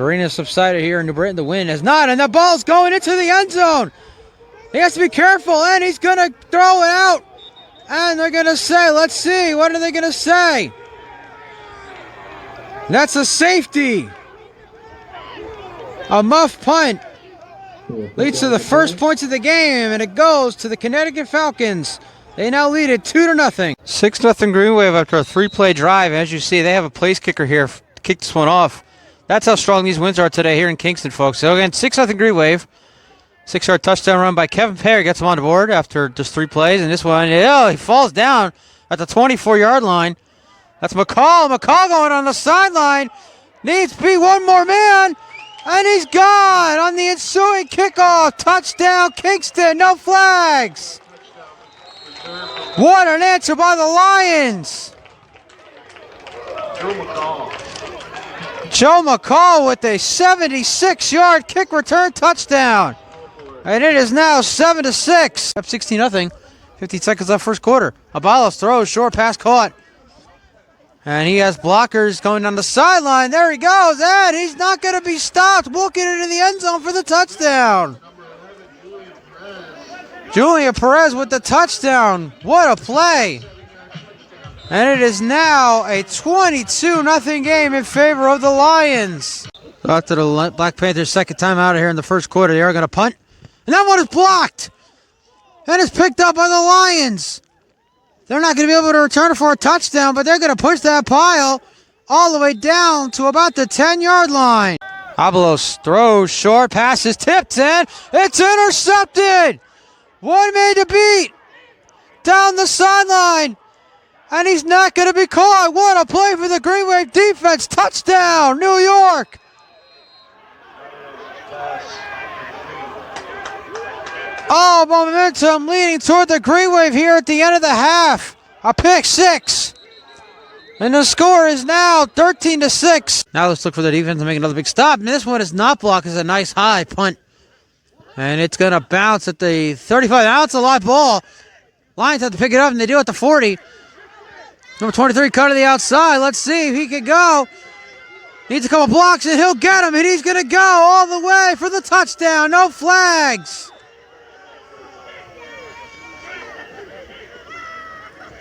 Arena subsided here in New Britain. The wind has not, and the ball's going into the end zone. He has to be careful, and he's going to throw it out. And they're going to say, let's see, what are they going to say? That's a safety. A muff punt leads to the first points of the game, and it goes to the Connecticut Falcons. They now lead it 2-0. 6-0 Green Wave after a 3-play drive. As you see, they have a place kicker here to kick this one off. That's how strong these wins are today here in Kingston, folks. So again, 6-0 Green Wave. 6-yard touchdown run by Kevin Perry gets him on the board after just 3 plays. And this one, he falls down at the 24-yard line. That's McCall. McCall going on the sideline. Needs to be one more man. And he's gone on the ensuing kickoff. Touchdown, Kingston. No flags. What an answer by the Lions. Joe McCall with a 76-yard kick return touchdown. And it is now 7-6. Up 16-0. 15 seconds left first quarter. Abalos throws, short pass caught. And he has blockers going down the sideline. There he goes, and he's not going to be stopped. Booking it into the end zone for the touchdown. Julian Perez with the touchdown. What a play. And it is now a 22-0 game in favor of the Lions. After the Black Panthers' second time out of here in the first quarter, they are going to punt. And that one is blocked. And it's picked up by the Lions. They're not going to be able to return it for a touchdown, but they're going to push that pile all the way down to about the 10-yard line. Abalos throws short, pass is tipped, and it's intercepted. One man to beat down the sideline, and he's not going to be caught. What a play for the Green Wave defense. Touchdown, New York. Oh, momentum leading toward the Green Wave here at the end of the half. A pick six. And the score is now 13-6. Now let's look for the defense to make another big stop. And this one is not blocked. It's a nice high punt. And it's going to bounce at the 35. Now it's a live ball. Lions have to pick it up, and they do at the 40. Number 23 cut to the outside. Let's see if he can go. Needs a couple blocks, and he'll get him. And he's going to go all the way for the touchdown. No flags.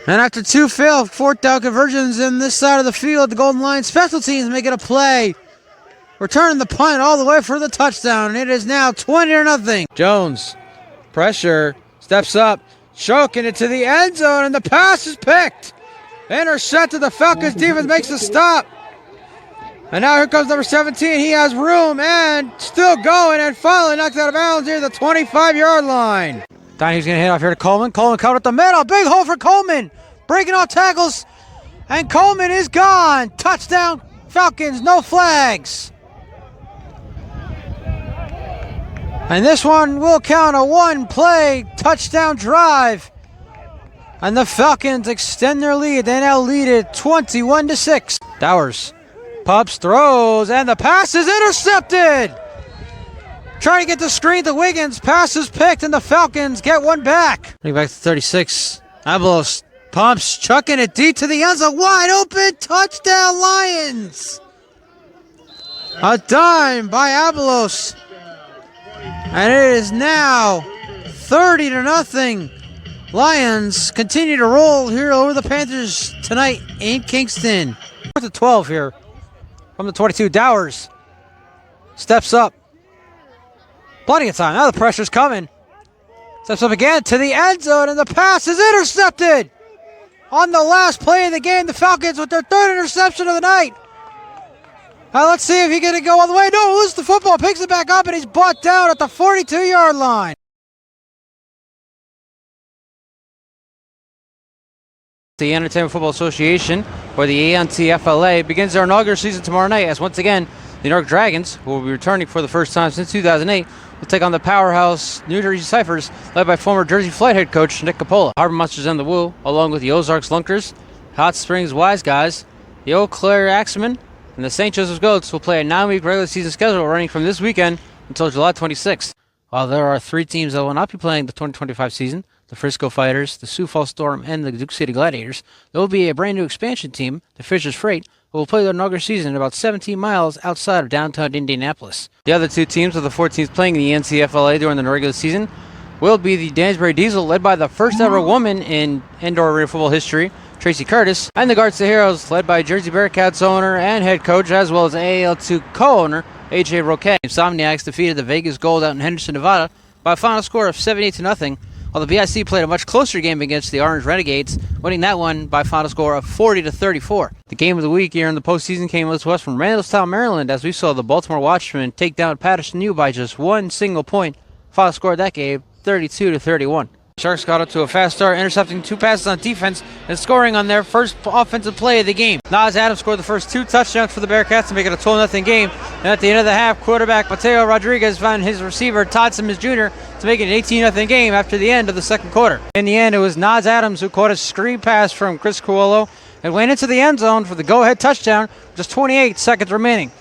And after 2 failed fourth down conversions in this side of the field, the Golden Lions special teams making a play. Returning the punt all the way for the touchdown. And it is now 20-0. Jones, pressure, steps up, choking it to the end zone, and the pass is picked. Intercepted. The Falcons defense makes the stop. And now here comes number 17. He has room and still going, and finally knocked out of bounds near the 25-yard line. Donahue going to hit off here to Coleman. Coleman caught at the middle. Big hole for Coleman. Breaking all tackles. And Coleman is gone. Touchdown, Falcons. No flags. And this one will count a 1-play touchdown drive. And the Falcons extend their lead. They now lead it 21-6. Dowers. Pups throws. And the pass is intercepted. Trying to get the screen to Wiggins. Pass is picked, and the Falcons get one back. Bring back to 36. Abalos pumps, chucking it deep to the end zone. Wide open. Touchdown, Lions. A dime by Abalos. And it is now 30-0. Lions continue to roll here over the Panthers tonight in Kingston. 4th and 12 here from the 22. Dowers steps up. Plenty of time. Now the pressure's coming. Steps up again to the end zone, and the pass is intercepted. On the last play of the game, the Falcons with their 3rd interception of the night. Now let's see if he's going to go all the way. No, loses the football, picks it back up, and he's brought down at the 42-yard line. The Entertainment Football Association, or the ANTFLA, begins their inaugural season tomorrow night as once again the New York Dragons, who will be returning for the first time since 2008, will take on the powerhouse New Jersey Cyphers, led by former Jersey Flight head coach Nick Capola. Harbor Monsters and the Woo, along with the Ozarks Lunkers, Hot Springs Wise Guys, the Eau Claire Axemen, and the St. Joseph's Goats will play a 9-week regular season schedule running from this weekend until July 26th. While there are 3 teams that will not be playing the 2025 season, the Frisco Fighters, the Sioux Falls Storm, and the Duke City Gladiators, there will be a brand new expansion team, the Fisher's Freight, will play their inaugural season about 17 miles outside of downtown Indianapolis. The other two teams of the 4 teams playing in the NCFLA during the regular season will be the Dansbury Diesel, led by the first ever woman in indoor arena football history, Tracy Curtis, and the Guards the Heroes, led by Jersey Bearcats owner and head coach, as well as AAL2 co-owner, AJ Roquet. Insomniacs defeated the Vegas Gold out in Henderson, Nevada, by a final score of 78-0, while the BIC played a much closer game against the Orange Renegades, winning that one by a final score of 40-34. The game of the week here in the postseason came to us from Randallstown, Maryland, as we saw the Baltimore Watchmen take down Patterson U by just one single point. Final score of that game, 32-31. Sharks got up to a fast start, intercepting 2 passes on defense and scoring on their first offensive play of the game. Nas Adams scored the first 2 touchdowns for the Bearcats to make it a 12-0 game. And at the end of the half, quarterback Mateo Rodriguez found his receiver Todd Simmons Jr. to make it an 18-0 game after the end of the second quarter. In the end, it was Nas Adams who caught a screen pass from Chris Cuolo and went into the end zone for the go-ahead touchdown with just 28 seconds remaining.